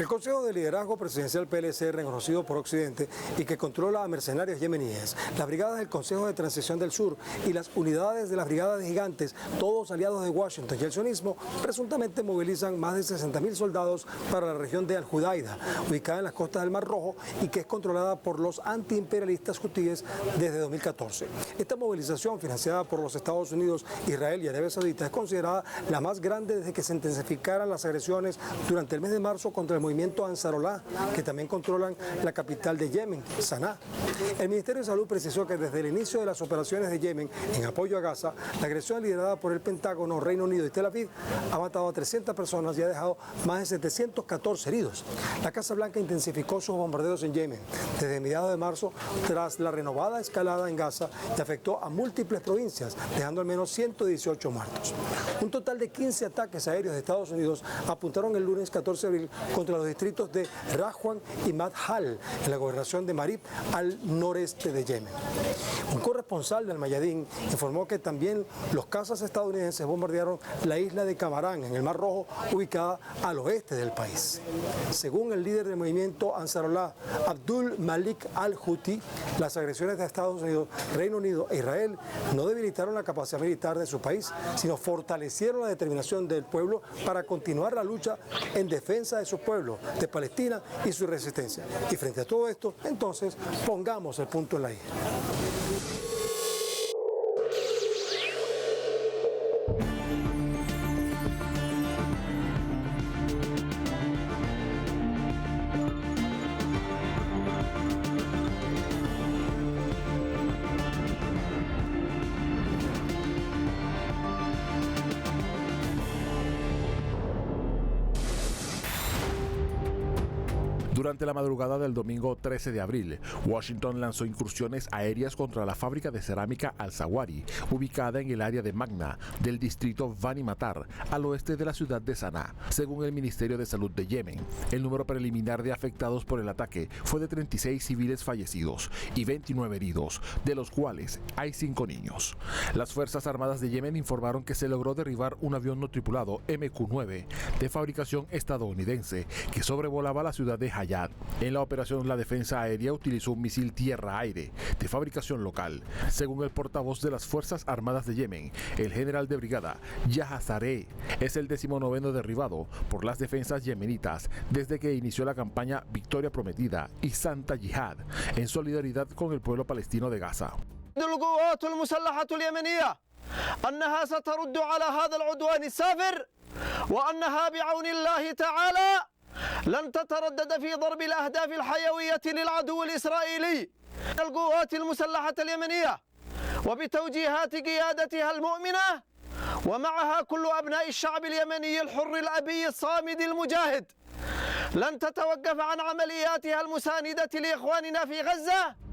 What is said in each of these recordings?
El Consejo de Liderazgo Presidencial PLC, reconocido por Occidente y que controla a mercenarios yemeníes, las brigadas del Consejo de Transición del Sur y las unidades de las brigadas de gigantes, todos aliados de Washington y el sionismo, presuntamente movilizan más de 60.000 soldados para la región de Al-Judaida, ubicada en las costas del Mar Rojo y que es controlada por los antiimperialistas hutíes desde 2014. Esta movilización, financiada por los Estados Unidos, Israel y Arabia Saudita, es considerada la más grande desde que se intensificaran las agresiones durante el mes de marzo contra el movimiento Ansarullah, que también controlan la capital de Yemen, Saná. El Ministerio de Salud precisó que desde el inicio de las operaciones de Yemen en apoyo a Gaza, la agresión liderada por el Pentágono, Reino Unido y Tel Aviv ha matado a 300 personas y ha dejado más de 714 heridos. La Casa Blanca intensificó sus bombardeos en Yemen desde mediados de marzo tras la renovada escalada en Gaza y afectó a múltiples provincias, dejando al menos 118 muertos. Un total de 15 ataques aéreos de Estados Unidos apuntaron el lunes 14 de abril contra los distritos de Rajwan y Madhal, en la gobernación de Marib, al noreste de Yemen. Un corresponsal del Mayadín informó que también los cazas estadounidenses bombardearon la isla de Camarán, en el Mar Rojo, ubicada al oeste del país. Según el líder del movimiento Ansarullah, Abdul Malik al-Houthi, las agresiones de Estados Unidos, Reino Unido e Israel no debilitaron la capacidad militar de su país, sino fortalecieron la determinación del pueblo para continuar la lucha en defensa de su pueblo, de Palestina y su resistencia. Y frente a todo esto, entonces, pongamos el punto en la I. Durante la madrugada del domingo 13 de abril, Washington lanzó incursiones aéreas contra la fábrica de cerámica Al-Zawari, ubicada en el área de Magna, del distrito Bani Matar, al oeste de la ciudad de Saná. Según el Ministerio de Salud de Yemen, el número preliminar de afectados por el ataque fue de 36 civiles fallecidos y 29 heridos, de los cuales hay 5 niños. Las Fuerzas Armadas de Yemen informaron que se logró derribar un avión no tripulado MQ-9 de fabricación estadounidense que sobrevolaba la ciudad de Hayat. En la operación, la defensa aérea utilizó un misil tierra-aire de fabricación local. Según el portavoz de las Fuerzas Armadas de Yemen, el general de brigada Yahya Saree es el 19º derribado por las defensas yemenitas desde que inició la campaña Victoria Prometida y Santa Yihad, en solidaridad con el pueblo palestino de Gaza. القوات المسلحة اليمنية أنها سترد على هذا العدوان السافر وأنها بعون الله تعالى لن تتردد في ضرب الأهداف الحيوية للعدو الإسرائيلي. القوات المسلحة اليمنية وبتوجيهات قيادتها المؤمنة ومعها كل أبناء الشعب اليمني الحر الأبي الصامد المجاهد لن تتوقف عن عملياتها المساندة لإخواننا في غزة.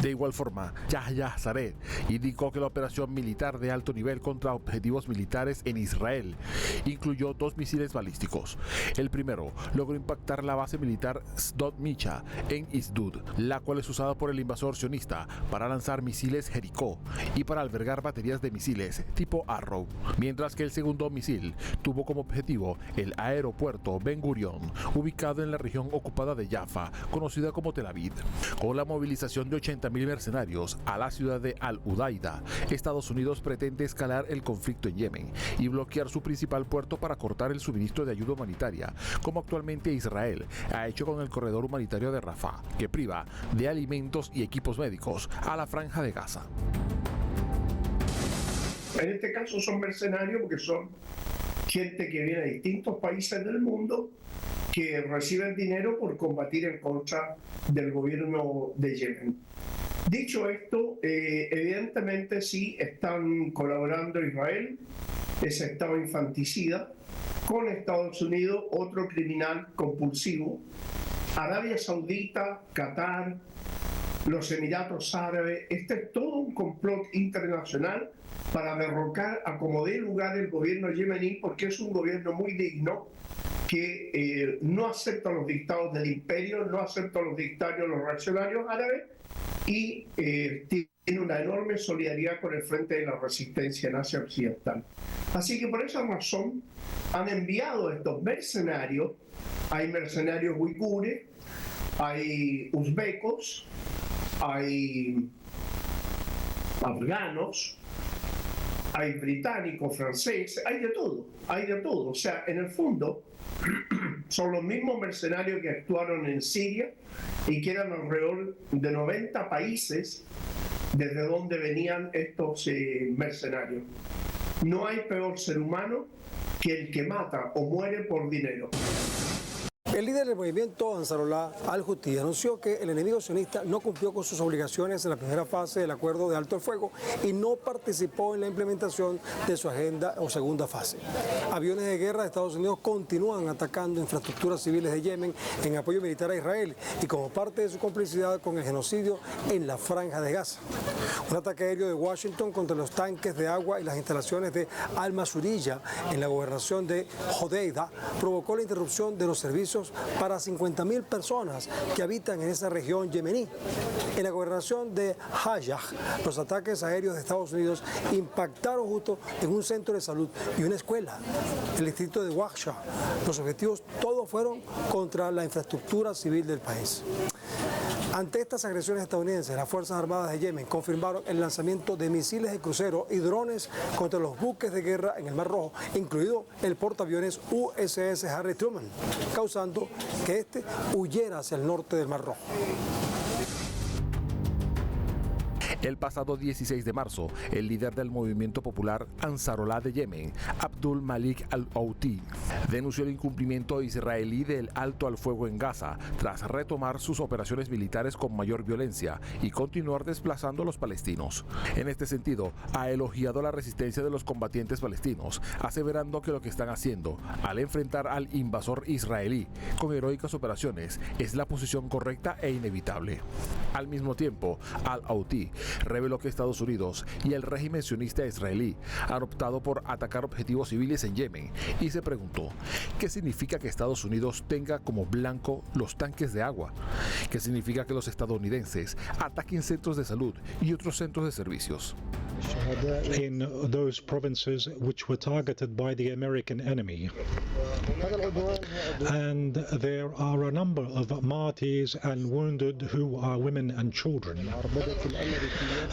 De igual forma, Yahya Saree indicó que la operación militar de alto nivel contra objetivos militares en Israel incluyó 2 misiles balísticos. El primero logró impactar la base militar Sdot Micha en Isdud, la cual es usada por el invasor sionista para lanzar misiles Jericó y para albergar baterías de misiles tipo Arrow, mientras que el segundo misil tuvo como objetivo el aeropuerto Ben Gurion, ubicado en la región ocupada de Jaffa, conocida como Tel Aviv. Con la movilización de 80.000 mercenarios a la ciudad de Al-Udaida, Estados Unidos pretende escalar el conflicto en Yemen y bloquear su principal puerto para cortar el suministro de ayuda humanitaria, como actualmente Israel ha hecho con el corredor humanitario de Rafah, que priva de alimentos y equipos médicos a la franja de Gaza. En este caso son mercenarios porque son gente que viene de distintos países del mundo que reciben dinero por combatir en contra del gobierno de Yemen. Dicho esto, evidentemente sí están colaborando Israel, ese Estado infanticida, con Estados Unidos, otro criminal compulsivo, Arabia Saudita, Qatar, los Emiratos Árabes. Este es todo un complot internacional para derrocar a como dé lugar el gobierno yemení, porque es un gobierno muy digno, que no acepta los dictados del imperio, no acepta los dictados de los reaccionarios árabes y tiene una enorme solidaridad con el Frente de la Resistencia en Asia Occidental. Así que por esa razón han enviado a estos mercenarios hay mercenarios uigures, hay uzbecos, hay afganos, hay británicos, franceses, hay de todo. O sea, en el fondo son los mismos mercenarios que actuaron en Siria y que eran alrededor de 90 países desde donde venían estos mercenarios. No hay peor ser humano que el que mata o muere por dinero. El líder del movimiento Ansarullah al-Houthi anunció que el enemigo sionista no cumplió con sus obligaciones en la primera fase del acuerdo de alto el fuego y no participó en la implementación de su agenda o segunda fase. Aviones de guerra de Estados Unidos continúan atacando infraestructuras civiles de Yemen en apoyo militar a Israel y como parte de su complicidad con el genocidio en la Franja de Gaza. Un ataque aéreo de Washington contra los tanques de agua y las instalaciones de Al-Masuriyah en la gobernación de Hodeida provocó la interrupción de los servicios para 50.000 personas que habitan en esa región yemení. En la gobernación de Hayah, los ataques aéreos de Estados Unidos impactaron justo en un centro de salud y una escuela, el distrito de Waksha. Los objetivos todos fueron contra la infraestructura civil del país. Ante estas agresiones estadounidenses, las Fuerzas Armadas de Yemen confirmaron el lanzamiento de misiles de crucero y drones contra los buques de guerra en el Mar Rojo, incluido el portaaviones USS Harry Truman, causando que este huyera hacia el norte del Mar Rojo. El pasado 16 de marzo, el líder del movimiento popular Ansarullah de Yemen, Abdul Malik al-Houthi, denunció el incumplimiento israelí del alto al fuego en Gaza tras retomar sus operaciones militares con mayor violencia y continuar desplazando a los palestinos. En este sentido, ha elogiado la resistencia de los combatientes palestinos, aseverando que lo que están haciendo al enfrentar al invasor israelí con heroicas operaciones es la posición correcta e inevitable. Al mismo tiempo, al-Houthi reveló que Estados Unidos y el régimen sionista israelí han optado por atacar objetivos civiles en Yemen y se preguntó ¿qué significa que Estados Unidos tenga como blanco los tanques de agua? ¿Qué significa que los estadounidenses ataquen centros de salud y otros centros de servicios? In those provinces which were targeted by the American enemy. And there are a number of martyrs and wounded who are women and children.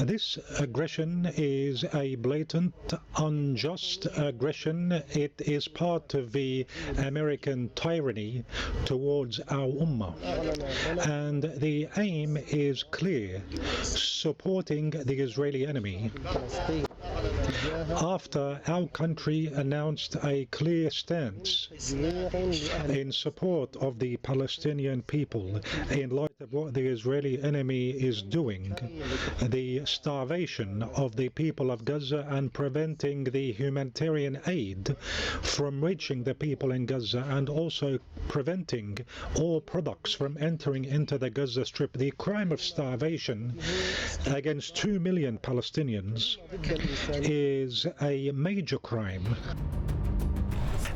This aggression is a blatant, unjust aggression. It is part of the American tyranny towards our ummah. And the aim is clear, supporting the Israeli enemy. After our country announced a clear stance in support of the Palestinian people in light of what the Israeli enemy is doing, the starvation of the people of Gaza and preventing the humanitarian aid from reaching the people in Gaza and also preventing all products from entering into the Gaza Strip, the crime of starvation against 2 million Palestinians is a major crime.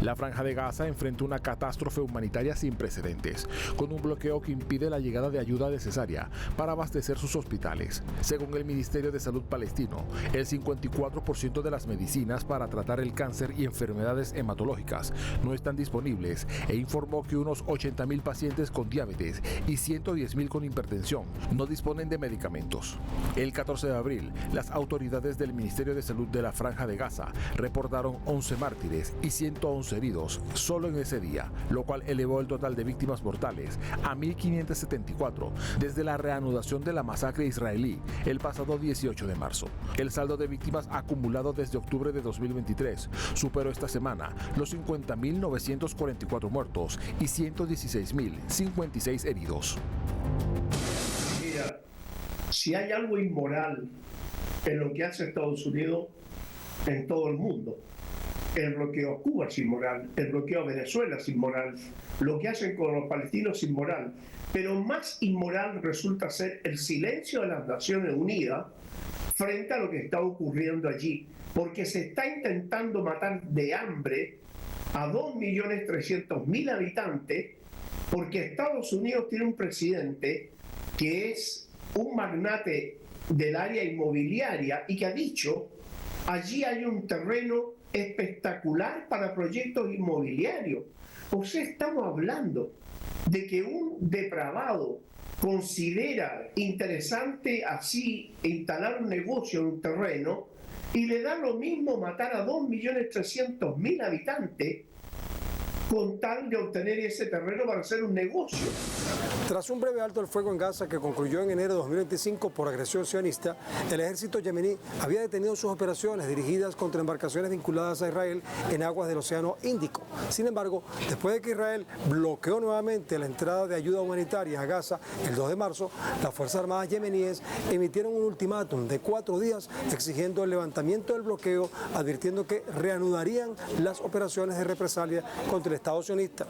La Franja de Gaza enfrenta una catástrofe humanitaria sin precedentes, con un bloqueo que impide la llegada de ayuda necesaria para abastecer sus hospitales. Según el Ministerio de Salud palestino, el 54% de las medicinas para tratar el cáncer y enfermedades hematológicas no están disponibles e informó que unos 80.000 pacientes con diabetes y 110.000 con hipertensión no disponen de medicamentos. El 14 de abril, las autoridades del Ministerio de Salud de la Franja de Gaza reportaron 11 mártires y 111 heridos solo en ese día, lo cual elevó el total de víctimas mortales a 1.574 desde la reanudación de la masacre israelí el pasado 18 de marzo. El saldo de víctimas acumulado desde octubre de 2023 superó esta semana los 50.944 muertos y 116.056 heridos. Mira, si hay algo inmoral en lo que hace Estados Unidos en todo el mundo, el bloqueo a Cuba es inmoral, el bloqueo a Venezuela es inmoral, lo que hacen con los palestinos es inmoral, pero más inmoral resulta ser el silencio de las Naciones Unidas frente a lo que está ocurriendo allí, porque se está intentando matar de hambre a 2.300.000 habitantes, porque Estados Unidos tiene un presidente que es un magnate del área inmobiliaria y que ha dicho Allí hay un terreno espectacular para proyectos inmobiliarios. O sea, estamos hablando de que un depravado considera interesante así instalar un negocio en un terreno y le da lo mismo matar a 2.300.000 habitantes con tal de obtener ese terreno para hacer un negocio. Tras un breve alto al fuego en Gaza que concluyó en enero de 2025 por agresión sionista, el ejército yemení había detenido sus operaciones dirigidas contra embarcaciones vinculadas a Israel en aguas del Océano Índico. Sin embargo, después de que Israel bloqueó nuevamente la entrada de ayuda humanitaria a Gaza el 2 de marzo, las Fuerzas Armadas yemeníes emitieron un ultimátum de 4 días exigiendo el levantamiento del bloqueo, advirtiendo que reanudarían las operaciones de represalia contra el Estado sionista.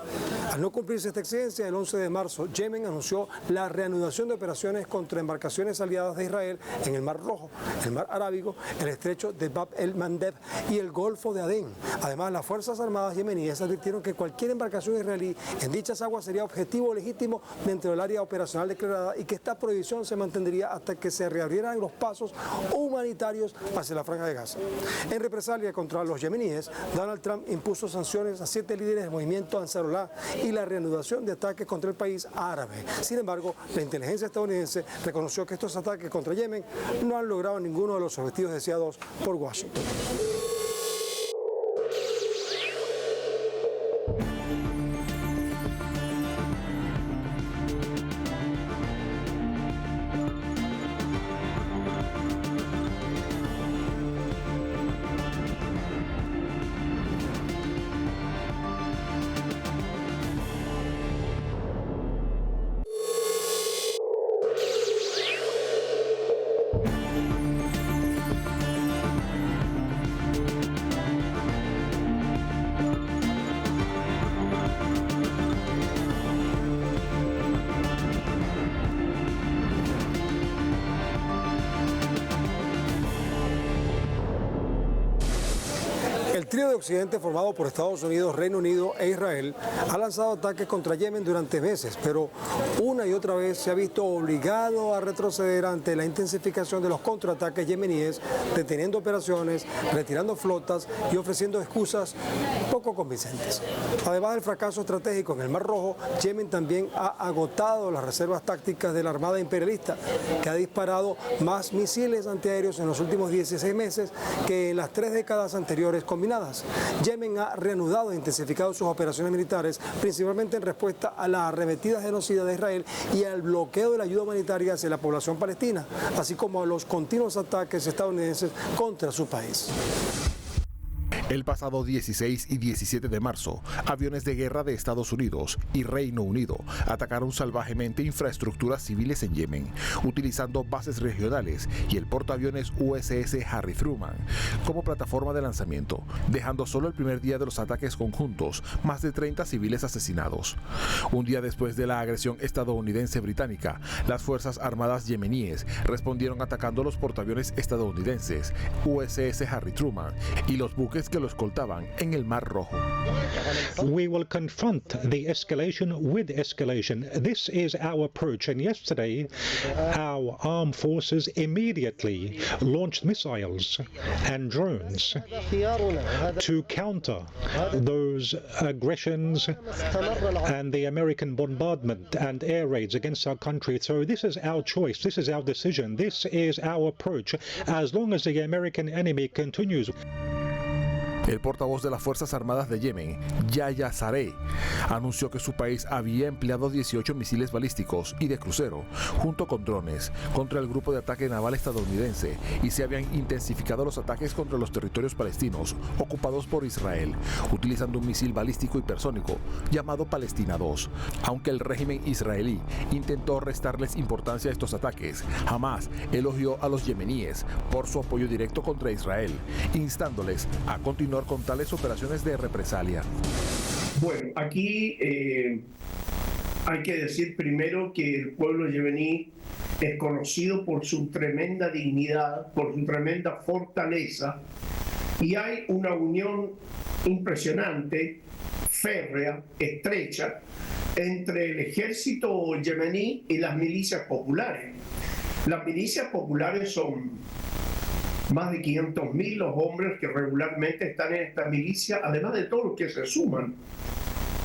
Al no cumplirse esta exigencia, el 11 de marzo, Yemen anunció la reanudación de operaciones contra embarcaciones aliadas de Israel en el Mar Rojo, el Mar Arábigo, el estrecho de Bab el-Mandeb y el Golfo de Adén. Además, las Fuerzas Armadas yemeníes advirtieron que cualquier embarcación israelí en dichas aguas sería objetivo legítimo dentro del área operacional declarada y que esta prohibición se mantendría hasta que se reabrieran los pasos humanitarios hacia la Franja de Gaza. En represalia contra los yemeníes, Donald Trump impuso sanciones a 7 líderes del movimiento Ansarullah y la reanudación de ataques contra el país árabe. Sin embargo, la inteligencia estadounidense reconoció que estos ataques contra Yemen no han logrado ninguno de los objetivos deseados por Washington. El trío de Occidente formado por Estados Unidos, Reino Unido e Israel ha lanzado ataques contra Yemen durante meses, pero una y otra vez se ha visto obligado a retroceder ante la intensificación de los contraataques yemeníes, deteniendo operaciones, retirando flotas y ofreciendo excusas poco convincentes. Además del fracaso estratégico en el Mar Rojo, Yemen también ha agotado las reservas tácticas de la Armada Imperialista, que ha disparado más misiles antiaéreos en los últimos 16 meses que en las 3 décadas anteriores combinadas. Yemen ha reanudado e intensificado sus operaciones militares, principalmente en respuesta a la arremetida genocida de Israel y al bloqueo de la ayuda humanitaria hacia la población palestina, así como a los continuos ataques estadounidenses contra su país. El pasado 16 y 17 de marzo, aviones de guerra de Estados Unidos y Reino Unido atacaron salvajemente infraestructuras civiles en Yemen, utilizando bases regionales y el portaaviones USS Harry Truman como plataforma de lanzamiento, dejando solo el primer día de los ataques conjuntos más de 30 civiles asesinados. Un día después de la agresión estadounidense-británica, las Fuerzas Armadas yemeníes respondieron atacando los portaaviones estadounidenses USS Harry Truman y los buques que lo escoltaban en el Mar Rojo. We will confront the escalation with escalation. This is our approach. And yesterday, our armed forces immediately launched missiles and drones to counter those aggressions and the American bombardment and air raids against our country. So this is our choice. This is our decision. This is our approach. As long as the American enemy continues. El portavoz de las Fuerzas Armadas de Yemen, Yahya Saree, anunció que su país había empleado 18 misiles balísticos y de crucero, junto con drones, contra el grupo de ataque naval estadounidense y se habían intensificado los ataques contra los territorios palestinos ocupados por Israel, utilizando un misil balístico hipersónico llamado Palestina 2. Aunque el régimen israelí intentó restarles importancia a estos ataques, Hamás elogió a los yemeníes por su apoyo directo contra Israel, instándoles a continuar con tales operaciones de represalia. Bueno, aquí hay que decir primero que el pueblo yemení es conocido por su tremenda dignidad, por su tremenda fortaleza, y hay una unión impresionante, férrea, estrecha, entre el ejército yemení y las milicias populares. Las milicias populares son más de 500.000 los hombres que regularmente están en esta milicia, además de todos los que se suman,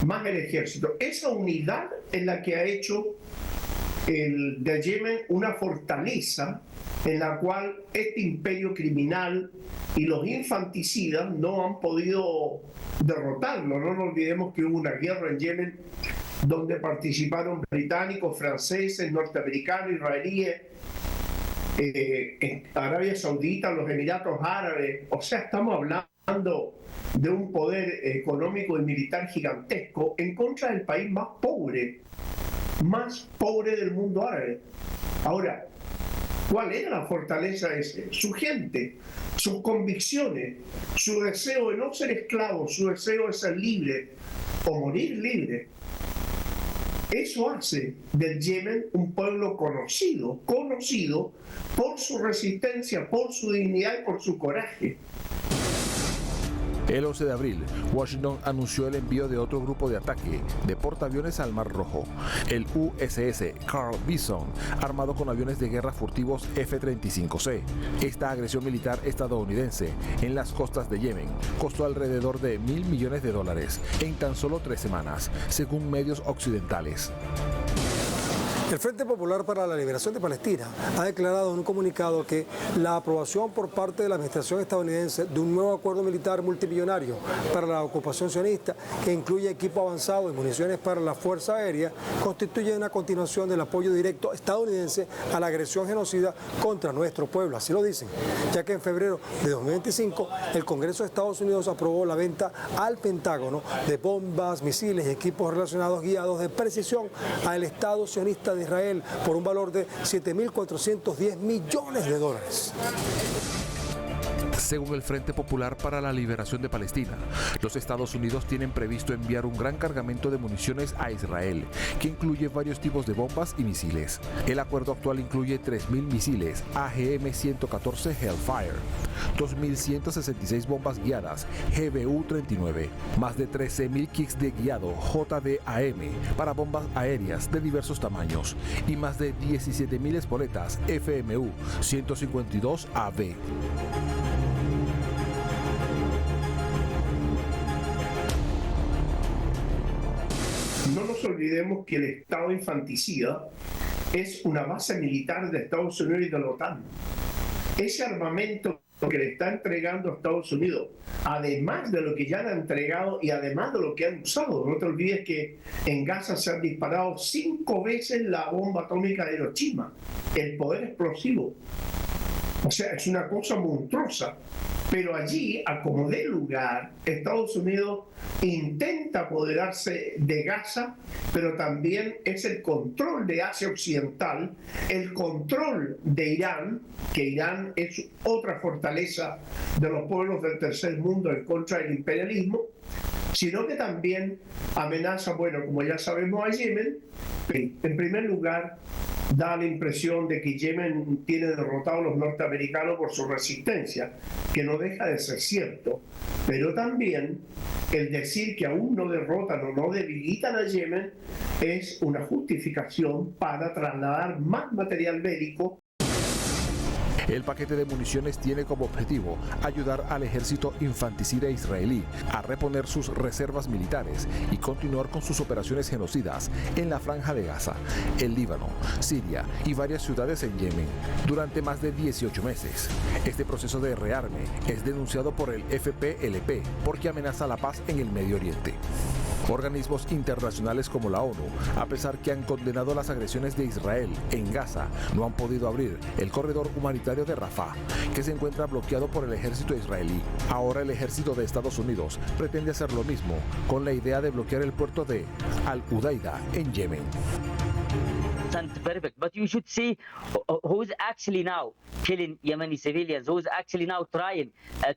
más el ejército. Esa unidad es la que ha hecho de Yemen una fortaleza en la cual este imperio criminal y los infanticidas no han podido derrotarlo. No nos olvidemos que hubo una guerra en Yemen donde participaron británicos, franceses, norteamericanos, israelíes, en Arabia Saudita, los Emiratos Árabes. O sea, estamos hablando de un poder económico y militar gigantesco en contra del país más pobre del mundo árabe. Ahora, ¿cuál era la fortaleza ese? Su gente, sus convicciones, su deseo de no ser esclavo, su deseo de ser libre o morir libre. Eso hace del Yemen un pueblo conocido por su resistencia, por su dignidad y por su coraje. El 11 de abril, Washington anunció el envío de otro grupo de ataque de portaaviones al Mar Rojo, el USS Carl Vinson, armado con aviones de guerra furtivos F-35C. Esta agresión militar estadounidense en las costas de Yemen costó alrededor de $1.000 millones en tan solo 3 semanas, según medios occidentales. El Frente Popular para la Liberación de Palestina ha declarado en un comunicado que la aprobación por parte de la administración estadounidense de un nuevo acuerdo militar multimillonario para la ocupación sionista, que incluye equipo avanzado y municiones para la Fuerza Aérea, constituye una continuación del apoyo directo estadounidense a la agresión genocida contra nuestro pueblo. Así lo dicen, ya que en febrero de 2025 el Congreso de Estados Unidos aprobó la venta al Pentágono de bombas, misiles y equipos relacionados guiados de precisión al Estado sionista de Israel por un valor de $7.410 millones. Según el Frente Popular para la Liberación de Palestina, los Estados Unidos tienen previsto enviar un gran cargamento de municiones a Israel, que incluye varios tipos de bombas y misiles. El acuerdo actual incluye 3.000 misiles AGM-114 Hellfire, 2.166 bombas guiadas GBU-39, más de 13.000 kits de guiado JDAM para bombas aéreas de diversos tamaños y más de 17.000 espoletas FMU-152AB. No nos olvidemos que el Estado infanticida es una base militar de Estados Unidos y de la OTAN. Ese armamento que le está entregando a Estados Unidos, además de lo que ya le han entregado y además de lo que han usado. No te olvides que en Gaza se han disparado 5 veces la bomba atómica de Hiroshima, el poder explosivo. O sea, es una cosa monstruosa. Pero allí, a como dé lugar, Estados Unidos intenta apoderarse de Gaza, pero también es el control de Asia Occidental, el control de Irán, que Irán es otra fortaleza de los pueblos del tercer mundo en contra del imperialismo, sino que también amenaza, bueno, como ya sabemos, a Yemen. En primer lugar, da la impresión de que Yemen tiene derrotado a los norteamericanos por su resistencia, que no deja de ser cierto, pero también el decir que aún no derrotan o no debilitan a Yemen es una justificación para trasladar más material bélico. El paquete de municiones tiene como objetivo ayudar al ejército infanticida israelí a reponer sus reservas militares y continuar con sus operaciones genocidas en la Franja de Gaza, el Líbano, Siria y varias ciudades en Yemen durante más de 18 meses. Este proceso de rearme es denunciado por el FPLP porque amenaza la paz en el Medio Oriente. Organismos internacionales como la ONU, a pesar que han condenado las agresiones de Israel en Gaza, no han podido abrir el corredor humanitario de Rafah, que se encuentra bloqueado por el ejército israelí. Ahora el ejército de Estados Unidos pretende hacer lo mismo, con la idea de bloquear el puerto de Al-Udaida en Yemen. Perfect, but you should see who's actually now killing Yemeni civilians, who's actually now trying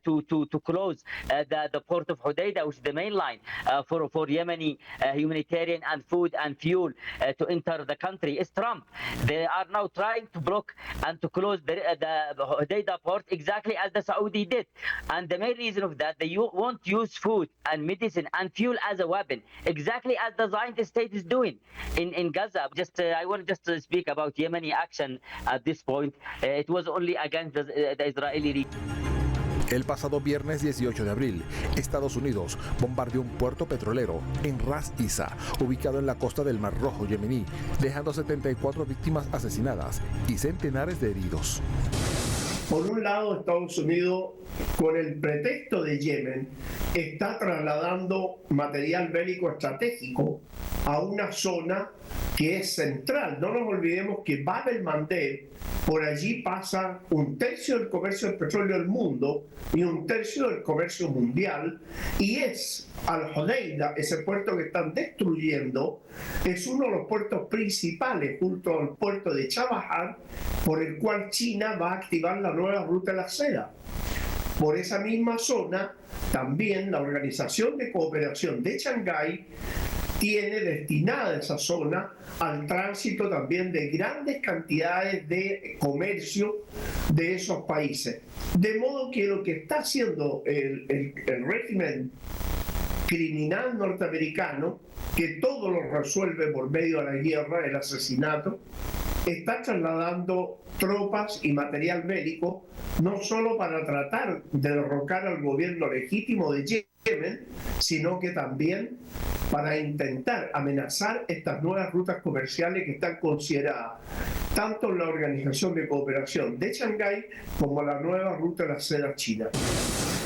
to close the port of Hodeidah, which is the main line for Yemeni humanitarian and food and fuel to enter the country. Is Trump. They are now trying to block and to close the Hodeidah port exactly as the Saudi did. And the main reason of that, they won't use food and medicine and fuel as a weapon, exactly as the Zionist state is doing in Gaza. I want to just speak about Yemeni action at this point. It was only against the Israeli regime. El pasado viernes 18 de abril, Estados Unidos bombardeó un puerto petrolero en Ras Isa, ubicado en la costa del Mar Rojo yemení, dejando 74 víctimas asesinadas y centenares de heridos. Por un lado, Estados Unidos, con el pretexto de Yemen, está trasladando material bélico estratégico a una zona que es central. No nos olvidemos que Bab el-Mandeb, por allí pasa 1/3 del comercio del petróleo del mundo y 1/3 del comercio mundial, y es Al-Hodeida, ese puerto que están destruyendo, es uno de los puertos principales junto al puerto de Chabahar, por el cual China va a activar la nueva ruta de la seda. Por esa misma zona, también la Organización de Cooperación de Shanghái tiene destinada esa zona al tránsito también de grandes cantidades de comercio de esos países. De modo que lo que está haciendo el régimen criminal norteamericano, que todo lo resuelve por medio de la guerra, el asesinato, está trasladando tropas y material bélico no solo para tratar de derrocar al gobierno legítimo de Yemen, sino que también para intentar amenazar estas nuevas rutas comerciales que están consideradas tanto en la Organización de Cooperación de Shanghái como la nueva ruta de la seda china.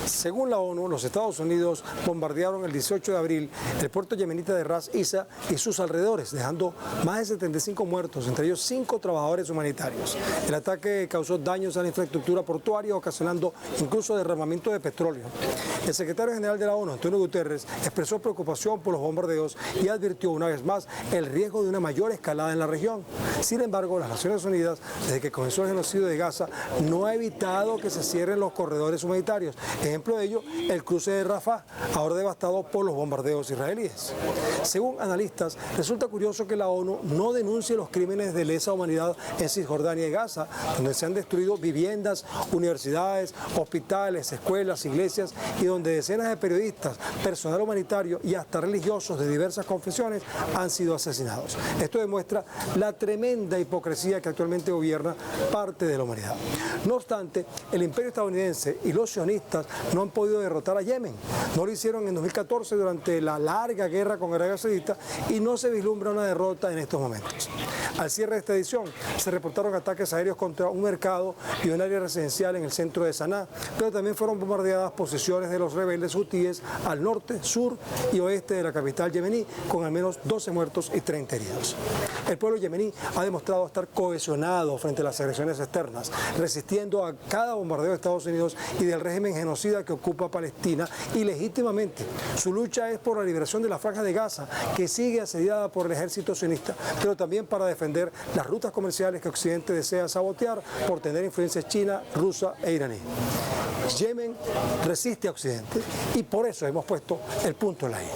Según la ONU, los Estados Unidos bombardearon el 18 de abril el puerto yemenita de Ras Isa y sus alrededores, dejando más de 75 muertos, entre ellos 5 trabajadores humanitarios. El ataque causó daños a la infraestructura portuaria, ocasionando incluso derramamiento de petróleo. El secretario general de la ONU, Antonio Guterres, expresó preocupación por los bombardeos y advirtió una vez más el riesgo de una mayor escalada en la región. Sin embargo, las Naciones Unidas, desde que comenzó el genocidio de Gaza, no ha evitado que se cierren los corredores humanitarios. Ejemplo de ello, el cruce de Rafah, ahora devastado por los bombardeos israelíes. Según analistas, resulta curioso que la ONU no denuncie los crímenes de lesa humanidad en Cisjordania y Gaza, donde se han destruido viviendas, universidades, hospitales, escuelas, iglesias y donde decenas de periodistas, personal humanitario y hasta religiosos de diversas confesiones han sido asesinados. Esto demuestra la tremenda hipocresía que actualmente gobierna parte de la humanidad. No obstante, el imperio estadounidense y los sionistas no han podido derrotar a Yemen. No lo hicieron en 2014 durante la larga guerra con Arabia Saudita y no se vislumbra una derrota en estos momentos. Al cierre de esta edición se reportaron ataques aéreos contra un mercado y un área residencial en el centro de Saná, pero también fueron bombardeadas posiciones de los rebeldes hutíes al norte, sur y oeste de la capital yemení, con al menos 12 muertos y 30 heridos. El pueblo yemení ha demostrado estar cohesionado frente a las agresiones externas, resistiendo a cada bombardeo de Estados Unidos y del régimen genocida que ocupa Palestina, y legítimamente. Su lucha es por la liberación de la Franja de Gaza, que sigue asediada por el ejército sionista, pero también para defender las rutas comerciales que Occidente desea sabotear por tener influencias china, rusa e iraní. Yemen resiste a Occidente y por eso hemos puesto el punto en la I.